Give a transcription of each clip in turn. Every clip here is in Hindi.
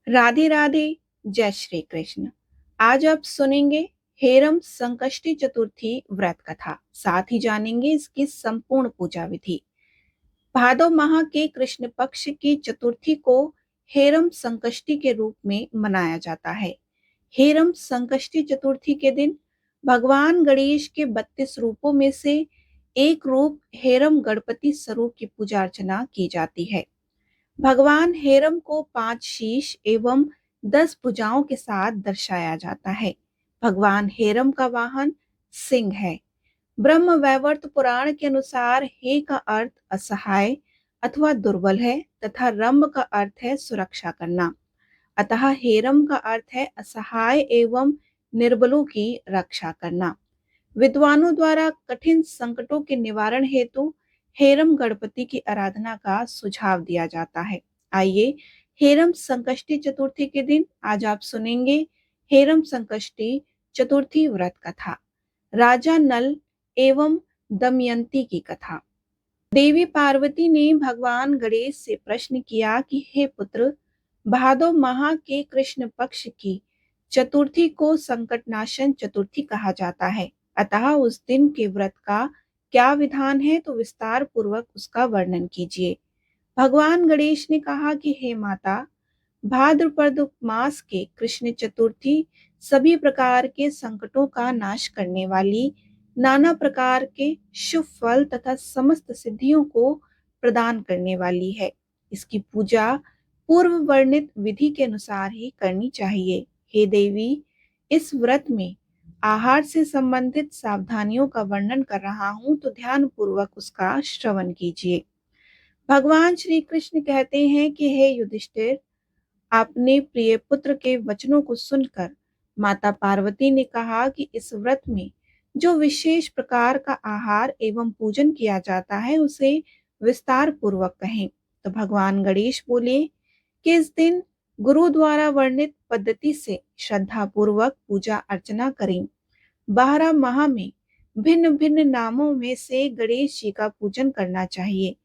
राधे राधे। जय श्री कृष्ण। आज आप सुनेंगे हेरम संकष्टी चतुर्थी व्रत कथा, साथ ही जानेंगे इसकी संपूर्ण पूजा विधि। भादव माह के कृष्ण पक्ष की चतुर्थी को हेरम संकष्टी के रूप में मनाया जाता है। हेरम संकष्टी चतुर्थी के दिन भगवान गणेश के 32 रूपों में से एक रूप हेरम गणपति स्वरूप की पूजा अर्चना की जाती है। भगवान हेरम को 5 शीश एवं 10 भुजाओं के साथ दर्शाया जाता है। भगवान हेरम का वाहन सिंह है। ब्रह्म वैवर्त पुराण के अनुसार हे का अर्थ असहाय अथवा दुर्बल है तथा रंभ का अर्थ है सुरक्षा करना। अतः हेरम का अर्थ है असहाय एवं निर्बलों की रक्षा करना। विद्वानों द्वारा कठिन संकटों के निवारण हेतु हेरम गणपति की आराधना का सुझाव दिया जाता है। आइए हेरम संकष्टी चतुर्थी के दिन आज आप सुनेंगे हेरम संकष्टी चतुर्थी व्रत कथा, राजा नल एवं दमयंती की कथा। देवी पार्वती ने भगवान गणेश से प्रश्न किया कि हे पुत्र, भादव माह के कृष्ण पक्ष की चतुर्थी को संकटनाशन चतुर्थी कहा जाता है। अतः उस दिन के व्रत का क्या विधान है, तो विस्तार पूर्वक उसका वर्णन कीजिए। भगवान गणेश ने कहा कि हे माता, भाद्रपद मास के कृष्ण चतुर्थी सभी प्रकार के संकटों का नाश करने वाली, नाना प्रकार के शुभ फल तथा समस्त सिद्धियों को प्रदान करने वाली है। इसकी पूजा पूर्व वर्णित विधि के अनुसार ही करनी चाहिए। हे देवी, इस व्रत में आहार से संबंधित सावधानियों का वर्णन कर रहा हूं, तो ध्यान पूर्वक उसका श्रवण कीजिए। भगवान श्री कृष्ण कहते हैं कि हे युधिष्ठिर, आपने प्रिय पुत्र के वचनों को सुनकर माता पार्वती ने कहा कि इस व्रत में जो विशेष प्रकार का आहार एवं पूजन किया जाता है उसे विस्तार पूर्वक कहें। तो भगवान गणेश बोले कि इस दिन गुरु द्वारा वर्णित पद्धति से श्रद्धा पूर्वक पूजा अर्चना करें। 12 माह में भिन्न भिन्न नामों में से गणेश जी का पूजन करना चाहिए।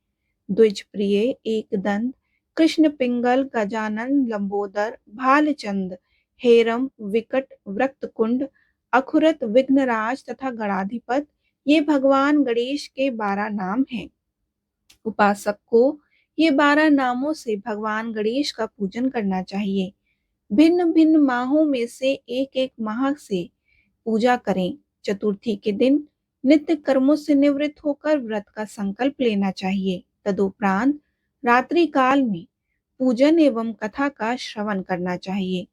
द्विज प्रिय, एक दंत, कृष्ण पिंगल, गजानन, लंबोदर, भालचंद, हेरम, विकट, वृत्तकुंड, अखुरत, विघ्नराज तथा गणाधिपत, ये भगवान गणेश के 12 नाम हैं। उपासक को ये 12 नामों से भगवान गणेश का पूजन करना चाहिए। भिन्न भिन्न माहों में से एक एक माह से पूजा करें। चतुर्थी के दिन नित्य कर्मों से निवृत्त होकर व्रत का संकल्प लेना चाहिए। तदुपरांत रात्रि काल में पूजन एवं कथा का श्रवण करना चाहिए।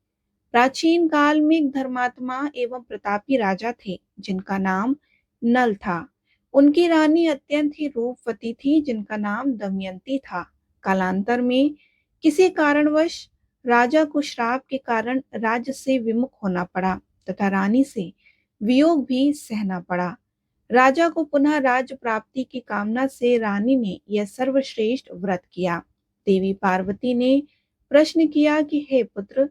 प्राचीन काल में एक धर्मात्मा एवं प्रतापी राजा थे जिनका नाम नल था। उनकी रानी अत्यंत ही रूपवती थी जिनका नाम दमयंती था। कालांतर में किसी कारणवश राजा को श्राप के कारण राज्य से विमुख होना पड़ा तथा रानी से वियोग भी सहना पड़ा। राजा को पुनः राज्य प्राप्ति की कामना से रानी ने यह सर्वश्रेष्ठ व्रत किया। देवी पार्वती ने प्रश्न किया कि हे पुत्र,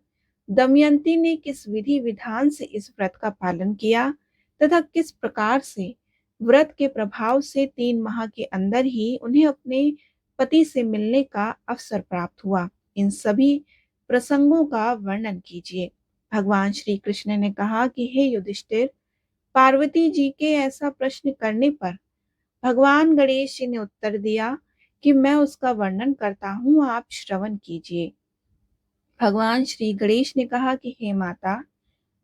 दमयंती ने किस विधि विधान से इस व्रत का पालन किया तथा किस प्रकार से व्रत के प्रभाव से 3 माह के अंदर ही उन्हें अपने पति से मिलने का अवसर प्राप्त हुआ। इन सभी प्रसंगों का वर्णन कीजिए। भगवान श्री कृष्ण ने कहा कि हे युधिष्ठिर, पार्वती जी के ऐसा प्रश्न करने पर भगवान गणेश जी ने उत्तर दिया कि मैं उसका वर्णन करता हूँ, आप श्रवण कीजिए। भगवान श्री गणेश ने कहा कि हे माता,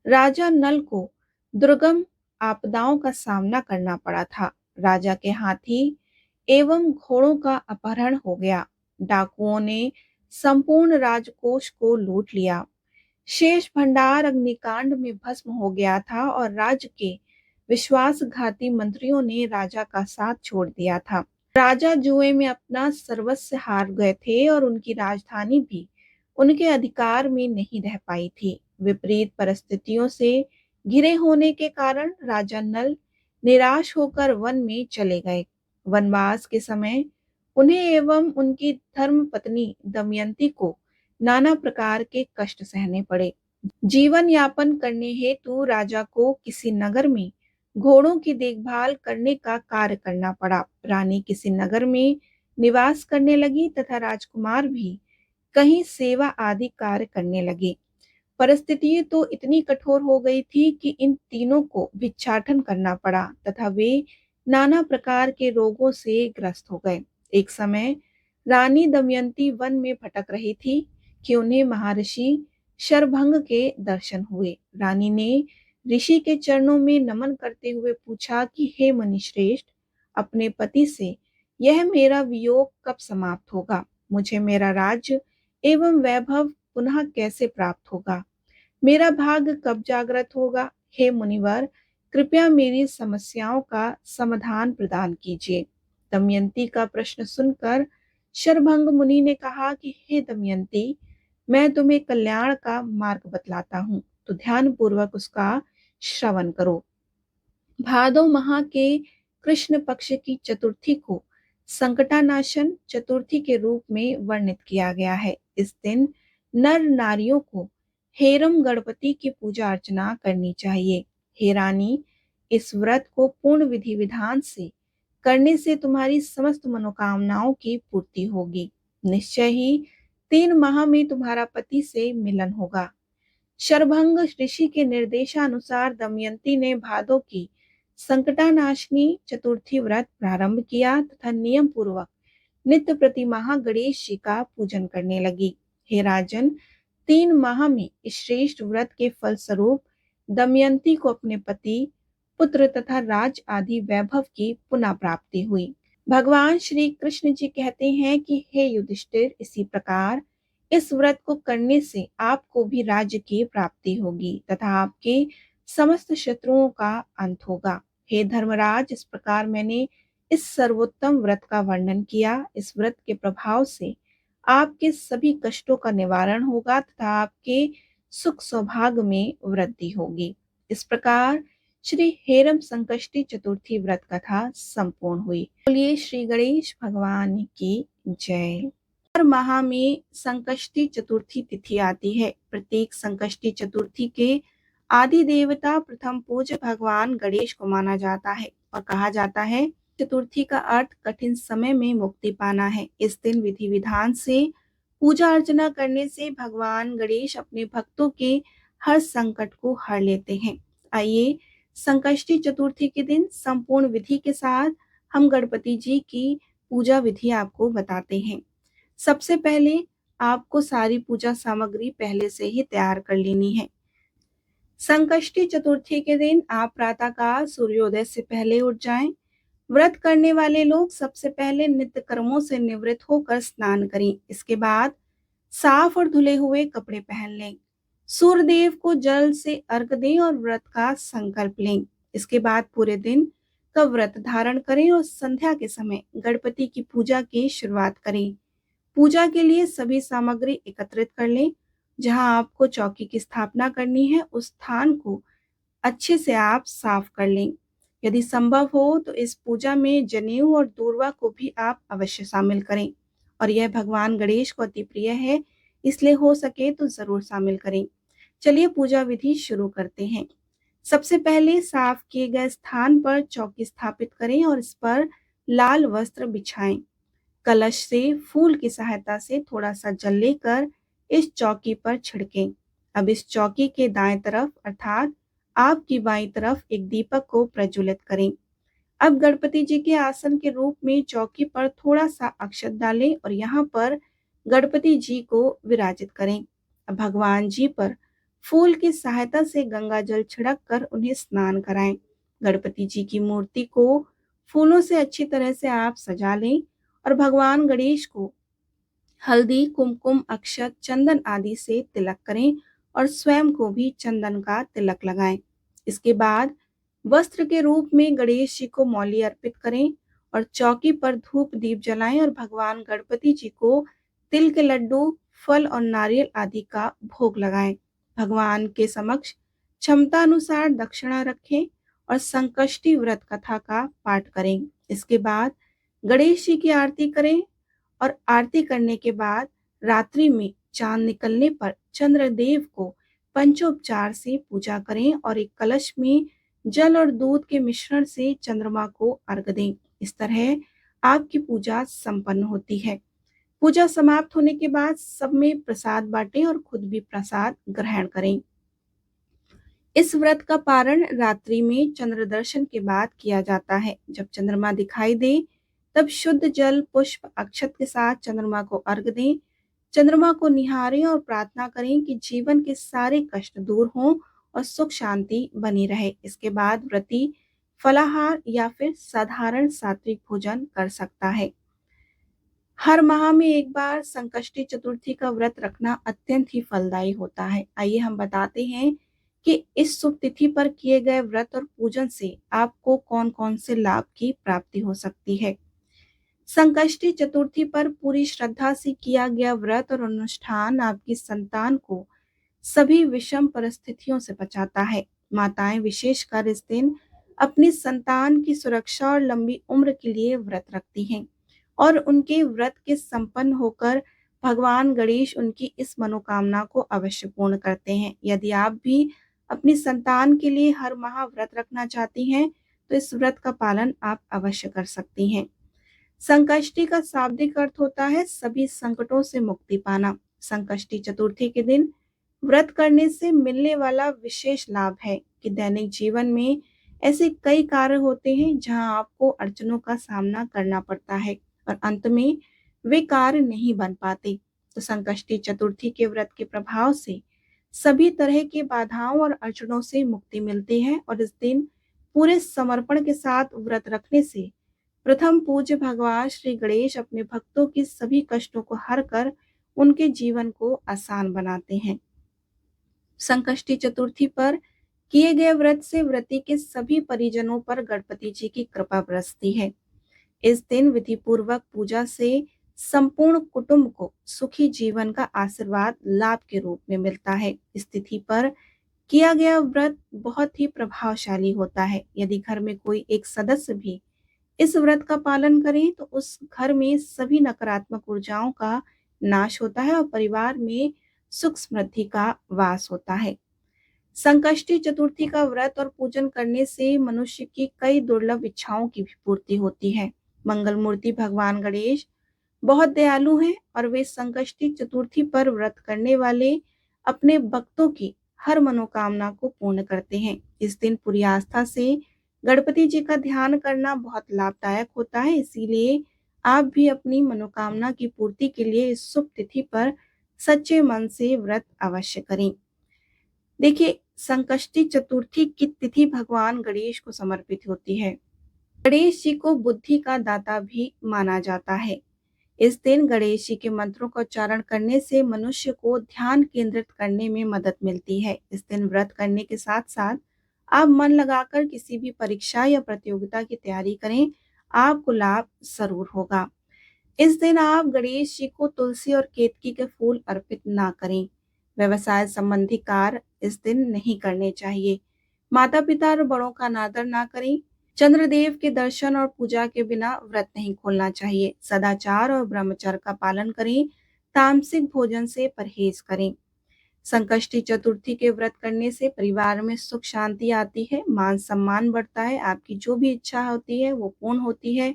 राजा नल को दुर्गम आपदाओं का सामना करना पड़ा था। राजा के हाथी एवं घोड़ों का अपहरण हो गया। डाकुओं ने संपूर्ण राजकोष को लूट लिया। शेष भंडार अग्निकांड में भस्म हो गया था और राज्य के विश्वासघाती मंत्रियों ने राजा का साथ छोड़ दिया था। राजा जुए में अपना सर्वस्व हार गए थे और उनकी राजधानी भी उनके अधिकार में नहीं रह पाई थी। विपरीत परिस्थितियों से घिरे होने के कारण राजा नल निराश होकर वन में चले गए। वनवास के समय उन्हें एवं उनकी धर्म पत्नी दमयंती को नाना प्रकार के कष्ट सहने पड़े। जीवन यापन करने हेतु राजा को किसी नगर में घोड़ों की देखभाल करने का कार्य करना पड़ा। रानी किसी नगर में निवास करने लगी तथा राजकुमार भी कहीं सेवा आदि कार्य करने लगे। परिस्थितियां तो इतनी कठोर हो गई थी कि इन तीनों को भिक्षाटन करना पड़ा तथा वे नाना प्रकार के रोगों से ग्रस्त हो गए। एक समय रानी दमयंती वन में भटक रही थी कि उन्हें महर्षि शरभंग के दर्शन हुए। रानी ने ऋषि के चरणों में नमन करते हुए पूछा कि हे मुनिश्रेष्ठ, अपने पति से यह मेरा वियोग कब समाप्त होगा? मुझे मेरा राज्य एवं वैभव पुनः कैसे प्राप्त होगा? मेरा भाग्य कब जागृत होगा? हे मुनिवर, कृपया मेरी समस्याओं का समाधान प्रदान कीजिए। दमयंती का प्रश्न सुनकर शरभंग मुनि ने कहा कि हे दमयंती, मैं तुम्हें कल्याण का मार्ग बतलाता हूँ, तो ध्यान पूर्वक उसका श्रवण करो। भादव माह के कृष्ण पक्ष की चतुर्थी को संकटानाशन चतुर्थी के रूप में वर्णित किया गया है। इस दिन नर नारियों को हेरम गणपति की पूजा अर्चना करनी चाहिए। हे रानी, इस व्रत को पूर्ण विधि विधान से करने से तुम्हारी समस्त मनोकामनाओं की पूर्ति होगी। निश्चय ही 3 माह में तुम्हारा पति से मिलन होगा। शरभंग ऋषि के निर्देशानुसार दमयंती ने भादों की संकटानाशिनी चतुर्थी व्रत प्रारंभ किया तथा नियम पूर्वक नित्य प्रतिमाह गणेश जी का पूजन करने लगी। हे राजन, 3 माह में इस श्रेष्ठ व्रत के फल स्वरूप दमयंती को अपने पति, पुत्र तथा राज आदि वैभव की पुनः प्राप्ति हुई। भगवान श्री कृष्ण जी कहते हैं कि हे युधिष्ठिर, इसी प्रकार इस व्रत को करने से आपको भी राज्य की प्राप्ति होगी तथा आपके समस्त शत्रुओं का अंत होगा। हे धर्मराज, इस प्रकार मैंने इस सर्वोत्तम व्रत का वर्णन किया। इस व्रत के प्रभाव से आपके सभी कष्टों का निवारण होगा तथा आपके सुख सौभाग्य में वृद्धि होगी। इस प्रकार श्री हेरम संकष्टी चतुर्थी व्रत कथा संपूर्ण हुई। बोलिए श्री गणेश भगवान की जय। हर माह में संकष्टी चतुर्थी तिथि आती है। प्रत्येक संकष्टी चतुर्थी के आदि देवता प्रथम पूज्य भगवान गणेश को माना जाता है और कहा जाता है चतुर्थी का अर्थ कठिन समय में मुक्ति पाना है। इस दिन विधि विधान से पूजा अर्चना करने से भगवान गणेश अपने भक्तों के हर संकट को हर लेते हैं। आइए संकष्टी चतुर्थी के दिन संपूर्ण विधि के साथ हम गणपति जी की पूजा विधि आपको बताते हैं। सबसे पहले आपको सारी पूजा सामग्री पहले से ही तैयार कर लेनी है। संकष्टी चतुर्थी के दिन आप प्रातःकाल सूर्योदय से पहले उठ जाएं। व्रत करने वाले लोग सबसे पहले नित्य कर्मों से निवृत्त होकर स्नान करें। इसके बाद साफ और धुले हुए कपड़े पहन लें। सूर्य देव को जल से अर्घ दें और व्रत का संकल्प लें। इसके बाद पूरे दिन का व्रत धारण करें और संध्या के समय गणपति की पूजा की शुरुआत करें। पूजा के लिए सभी सामग्री एकत्रित कर लें। जहां आपको चौकी की स्थापना करनी है, उस स्थान को अच्छे से आप साफ कर लें। यदि संभव हो तो इस पूजा में जनेऊ और दूर्वा को भी आप अवश्य शामिल करें और यह भगवान गणेश को अति प्रिय है, इसलिए हो सके तो जरूर शामिल करें। चलिए पूजा विधि शुरू करते हैं। सबसे पहले साफ किए गए स्थान पर चौकी स्थापित करें और इस पर लाल वस्त्र बिछाएं। कलश से फूल की सहायता से थोड़ा सा जल लेकर इस चौकी पर छिड़कें। अब इस चौकी के दाएं तरफ अर्थात आपकी बाईं तरफ एक दीपक को प्रज्वलित करें। अब गणपति जी के आसन के रूप में चौकी पर थोड़ा सा अक्षत डालें और यहाँ पर गणपति जी को विराजित करें। अब भगवान जी पर फूल की सहायता से गंगा जल छिड़क कर उन्हें स्नान कराएं। गणपति जी की मूर्ति को फूलों से अच्छी तरह से आप सजा लें और भगवान गणेश को हल्दी, कुमकुम, अक्षत, चंदन आदि से तिलक करें और स्वयं को भी चंदन का तिलक लगाएं। इसके बाद वस्त्र के रूप में गणेश जी को मौली अर्पित करें और चौकी पर धूप दीप जलाएं और भगवान गणपति जी को तिल के लड्डू, फल और नारियल आदि का भोग लगाएं। भगवान के समक्ष क्षमता अनुसार दक्षिणा रखें और संकष्टी व्रत कथा का पाठ करें। इसके बाद गणेश जी की आरती करें और आरती करने के बाद रात्रि में चांद निकलने पर चंद्रदेव को पंचोपचार से पूजा करें और एक कलश में जल और दूध के मिश्रण से चंद्रमा को अर्घ दें। इस तरह आपकी पूजा संपन्न होती है। पूजा समाप्त होने के बाद सब में प्रसाद बांटें और खुद भी प्रसाद ग्रहण करें। इस व्रत का पारण रात्रि में चंद्र दर्शन के बाद किया जाता है। जब चंद्रमा दिखाई दे तब शुद्ध जल, पुष्प, अक्षत के साथ चंद्रमा को अर्घ दें। चंद्रमा को निहारें और प्रार्थना करें कि जीवन के सारे कष्ट दूर हों और सुख शांति बनी रहे। इसके बाद व्रती फलाहार या फिर साधारण सात्विक भोजन कर सकता है। हर माह में एक बार संकष्टी चतुर्थी का व्रत रखना अत्यंत ही फलदायी होता है। आइए हम बताते हैं कि इस शुभ तिथि पर किए गए व्रत और पूजन से आपको कौन-कौन से लाभ की प्राप्ति हो सकती है। संकष्टी चतुर्थी पर पूरी श्रद्धा से किया गया व्रत और अनुष्ठान आपकी संतान को सभी विषम परिस्थितियों से बचाता है। माताएं विशेषकर इस दिन अपनी संतान की सुरक्षा और लंबी उम्र के लिए व्रत रखती हैं और उनके व्रत के संपन्न होकर भगवान गणेश उनकी इस मनोकामना को अवश्य पूर्ण करते हैं। यदि आप भी अपनी संतान के लिए हर माह व्रत रखना चाहती हैं, तो इस व्रत का पालन आप अवश्य कर सकती हैं। संकष्टी का शाब्दिक अर्थ होता है सभी संकटों से मुक्ति पाना। संकष्टी चतुर्थी के दिन व्रत करने से मिलने वाला विशेष लाभ है कि दैनिक जीवन में ऐसे कई कार्य होते हैं जहां आपको अड़चनों का सामना करना पड़ता है और अंत में वे कार्य नहीं बन पाते। तो संकष्टी चतुर्थी के व्रत के प्रभाव से सभी तरह की बाधाओं और अड़चनों से मुक्ति मिलती है और इस दिन पूरे समर्पण के साथ व्रत रखने से प्रथम पूज्य भगवान श्री गणेश अपने भक्तों की सभी कष्टों को हर कर उनके जीवन को आसान बनाते हैं। संकष्टी चतुर्थी पर किए गए व्रत से व्रती के सभी परिजनों पर गणपति जी की कृपा बरसती है। इस दिन विधि पूर्वक पूजा से संपूर्ण कुटुंब को सुखी जीवन का आशीर्वाद लाभ के रूप में मिलता है। इस तिथि पर किया गया व्रत बहुत ही प्रभावशाली होता है। यदि घर में कोई एक सदस्य भी इस व्रत का पालन करे तो उस घर में सभी नकारात्मक ऊर्जाओं का नाश होता है और परिवार में सुख समृद्धि का वास होता है। संकष्टी चतुर्थी का व्रत और पूजन करने से मनुष्य की कई दुर्लभ इच्छाओं की भी पूर्ति होती है। मंगल मूर्ति भगवान गणेश बहुत दयालु हैं और वे संकष्टी चतुर्थी पर व्रत करने वाले अपने भक्तों की हर मनोकामना को पूर्ण करते हैं। इस दिन पूरी आस्था से गणपति जी का ध्यान करना बहुत लाभदायक होता है। इसीलिए आप भी अपनी मनोकामना की पूर्ति के लिए इस शुभ तिथि पर सच्चे मन से व्रत अवश्य करें। देखिए, संकष्टी चतुर्थी की तिथि भगवान गणेश को समर्पित होती है। गणेश जी को बुद्धि का दाता भी माना जाता है। इस दिन गणेश जी के मंत्रों का उच्चारण करने से मनुष्य को ध्यान केंद्रित करने में मदद मिलती है। इस दिन व्रत करने के साथ साथ आप मन लगाकर किसी भी परीक्षा या प्रतियोगिता की तैयारी करें, आपको लाभ जरूर होगा। इस दिन आप गणेश जी को तुलसी और केतकी के फूल अर्पित ना करें। व्यवसाय संबंधी कार्य इस दिन नहीं करने चाहिए। माता पिता और बड़ों का अनादर ना करें। चंद्रदेव के दर्शन और पूजा के बिना व्रत नहीं खोलना चाहिए। सदाचार और ब्रह्मचर्य का पालन करें। तामसिक भोजन से परहेज करें। संकष्टी चतुर्थी के व्रत करने से परिवार में सुख शांति आती है, मान सम्मान बढ़ता है, आपकी जो भी इच्छा होती है वो पूर्ण होती है,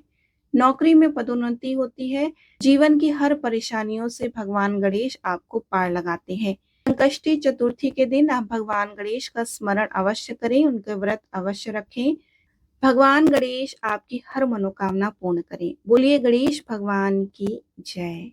नौकरी में पदोन्नति होती है, जीवन की हर परेशानियों से भगवान गणेश आपको पार लगाते हैं। संकष्टी चतुर्थी के दिन आप भगवान गणेश का स्मरण अवश्य करें, उनके व्रत अवश्य रखें। भगवान गणेश आपकी हर मनोकामना पूर्ण करें। बोलिए गणेश भगवान की जय।